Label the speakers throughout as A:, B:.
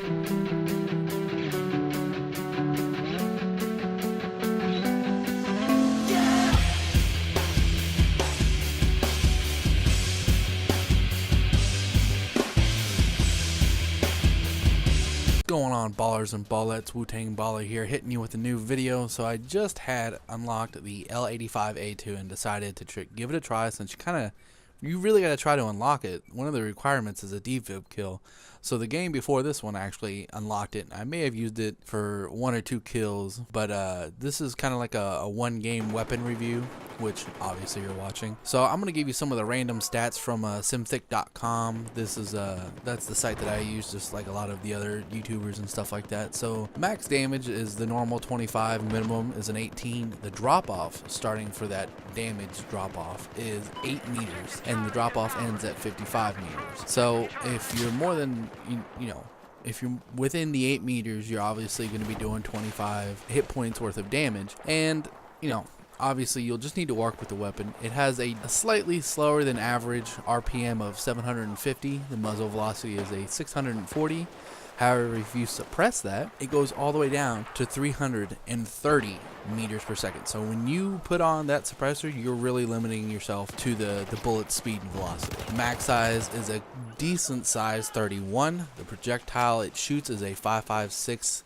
A: Going on, ballers and ballettes, Wu-Tang Baller here, hitting you with a new video. So I just had unlocked the L85A2 and decided to give it a try, since you really got to try to unlock it. One of the requirements is a defib kill. So the game before this one actually unlocked it. I may have used it for 1 or 2 kills, but this is kind of like a one game weapon review, which obviously you're watching. So I'm gonna give you some of the random stats from simthic.com. This is that's the site that I use, just like a lot of the other YouTubers and stuff like that. So max damage is the normal 25, minimum is an 18. The drop off, starting for that damage drop off, is 8 meters, and the drop off ends at 55 meters. So if you're more than if you're within the 8 meters, you're obviously going to be doing 25 hit points worth of damage, and obviously you'll just need to work with the weapon. It has a slightly slower than average RPM of 750. The muzzle velocity is a 640. However, if you suppress that, it goes all the way down to 330 meters per second. So when you put on that suppressor, you're really limiting yourself to the bullet's speed and velocity. Max size is a decent size 31. The projectile it shoots is a 5.56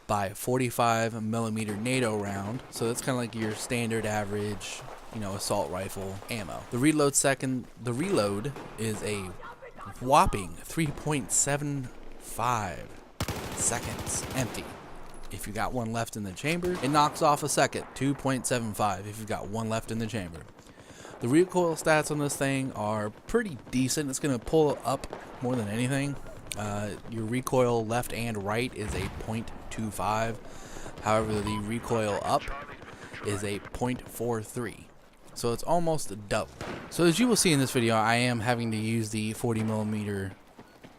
A: by 45 millimeter NATO round. So that's kind of like your standard average, assault rifle ammo. The reload is a whopping 3.75 seconds empty. If you got one left in the chamber, it knocks off a second, 2.75 if you've got one left in the chamber. The recoil stats on this thing are pretty decent. It's going to pull up more than anything. Your recoil left and right is a 0.25. However, the recoil up is a 0.43. So it's almost double. So as you will see in this video, I am having to use the 40 millimeter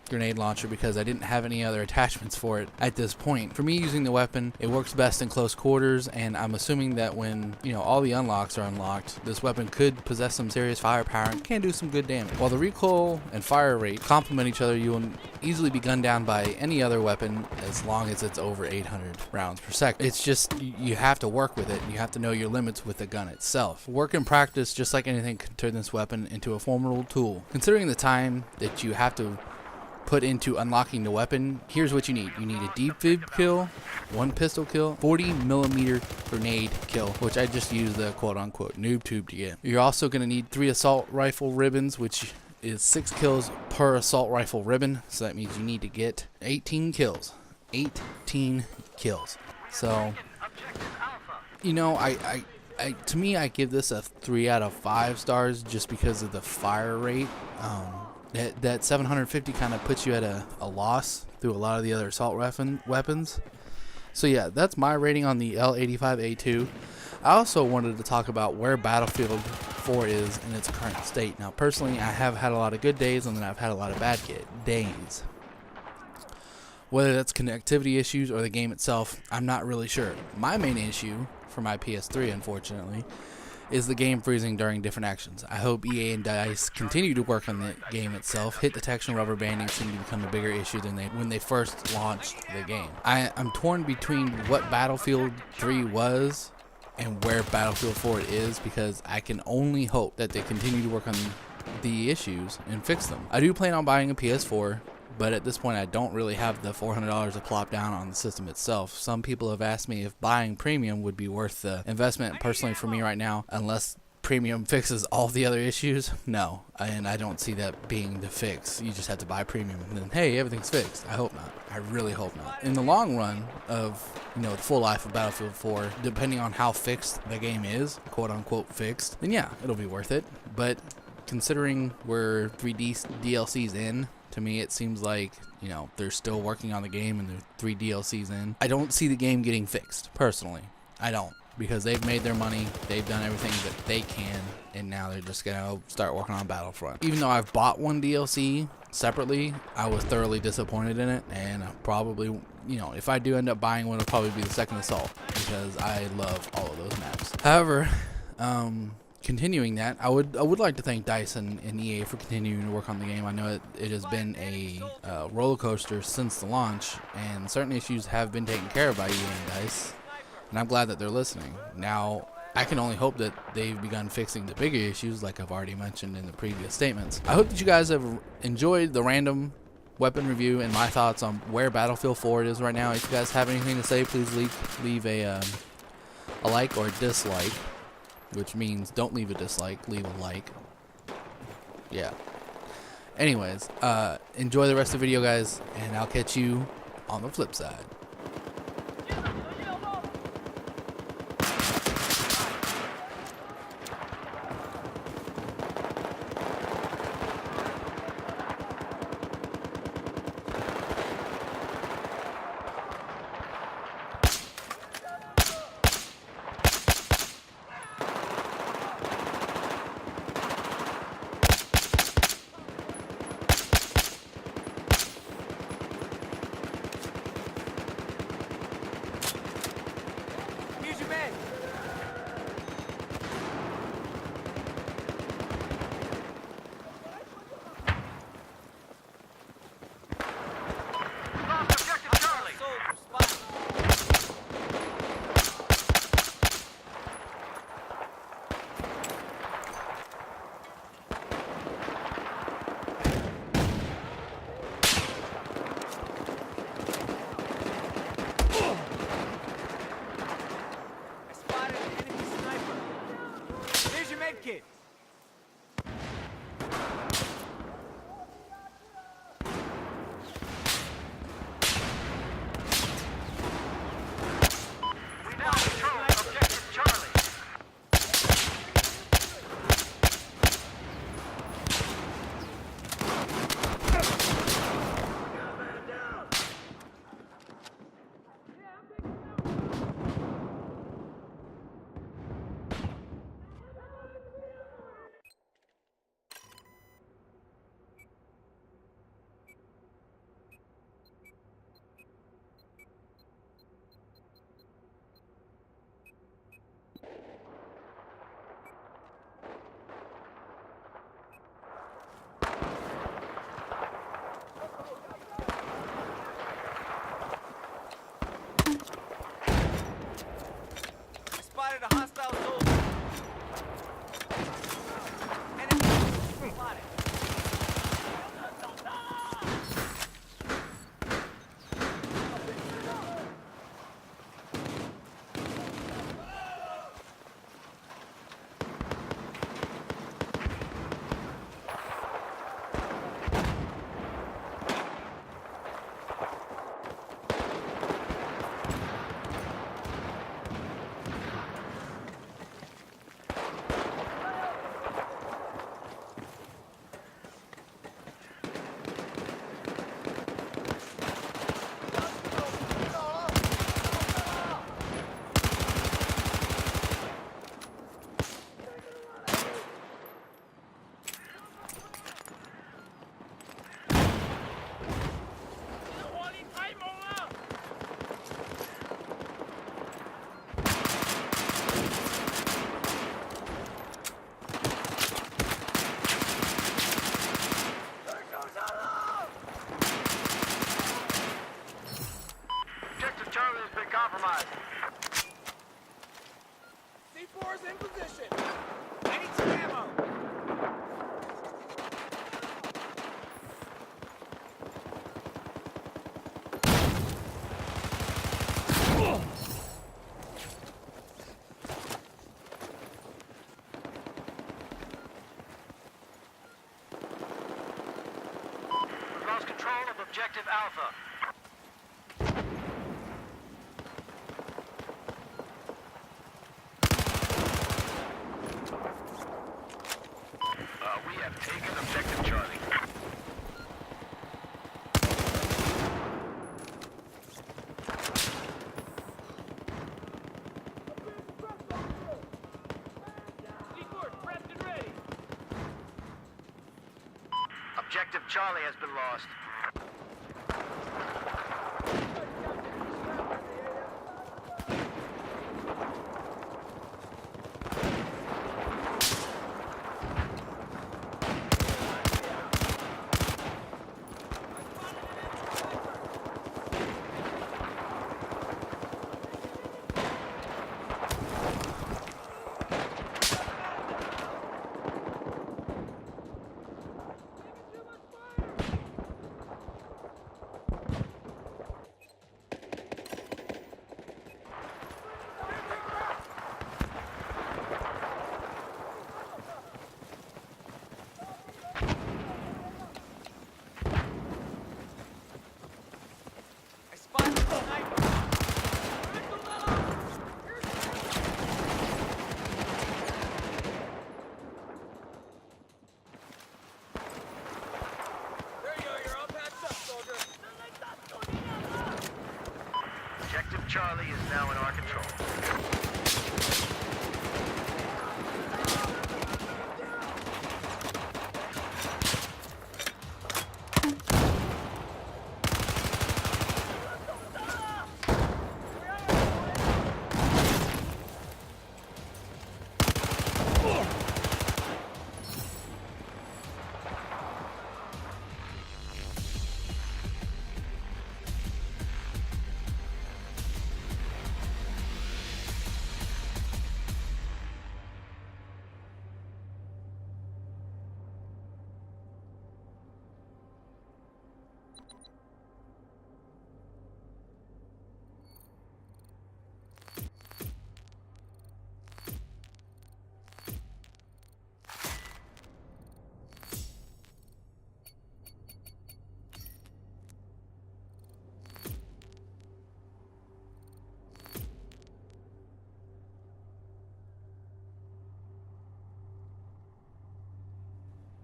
A: grenade launcher because I didn't have any other attachments for it at this point. For me, using the weapon, it works best in close quarters, and I'm assuming that when all the unlocks are unlocked, this weapon could possess some serious firepower and can do some good damage. While the recoil and fire rate complement each other, you will easily be gunned down by any other weapon as long as it's over 800 rounds per second. It's just you have to work with it, and you have to know your limits with the gun itself. Work and practice, just like anything, can turn this weapon into a formidable tool. Considering the time that you have to put into unlocking the weapon, here's what you need. You need a defib kill, 1 pistol kill, 40 millimeter grenade kill, which I just used the quote-unquote noob tube to get. You're also going to need 3 assault rifle ribbons, which is 6 kills per assault rifle ribbon. So that means you need to get 18 kills. 18 kills. So, to me, I give this a 3 out of 5 stars just because of the fire rate. That 750 kind of puts you at a loss through a lot of the other assault weapons. So yeah, that's my rating on the L85A2. I also wanted to talk about where Battlefield 4 is in its current state. Now personally, I have had a lot of good days, and then I've had a lot of bad days. Whether that's connectivity issues or the game itself, I'm not really sure. My main issue for my PS3, unfortunately, is the game freezing during different actions. I hope EA and DICE continue to work on the game itself. Hit detection, rubber banding seem to become a bigger issue than when they first launched the game. I'm torn between what Battlefield 3 was and where Battlefield 4 is, because I can only hope that they continue to work on the issues and fix them. I do plan on buying a PS4, but at this point I don't really have the $400 to plop down on the system itself. Some people have asked me if buying premium would be worth the investment. Personally, for me right now, unless premium fixes all the other issues, no. And I don't see that being the fix. You just have to buy premium and then, hey, everything's fixed. I hope not. I really hope not. In the long run of the full life of Battlefield 4, depending on how fixed the game is, quote unquote fixed, then yeah, it'll be worth it. But considering we're 3D DLCs in, to me, it seems like, they're still working on the game and they're 3 DLCs in. I don't see the game getting fixed, personally. I don't. Because they've made their money, they've done everything that they can, and now they're just going to start working on Battlefront. Even though I've bought one DLC separately, I was thoroughly disappointed in it, and probably, if I do end up buying one, it'll probably be the second Assault, because I love all of those maps. However, continuing that, I would like to thank DICE and EA for continuing to work on the game. I know it has been a roller coaster since the launch, and certain issues have been taken care of by EA and DICE, and I'm glad that they're listening. Now, I can only hope that they've begun fixing the bigger issues, like I've already mentioned in the previous statements. I hope that you guys have enjoyed the random weapon review and my thoughts on where Battlefield 4 is right now. If you guys have anything to say, please leave a like or a dislike, which means don't leave a dislike, leave a like. Yeah. Anyways, enjoy the rest of the video, guys, and I'll catch you on the flip side.
B: Kid. We now control objective Charlie. Spotted a hostile soldier. Enemy spotted. Charlie has been compromised. C4 is in position. I need some ammo. We've lost control of objective Alpha. We have taken objective Charlie. Objective Charlie has been lost.
C: Charlie is now in our control.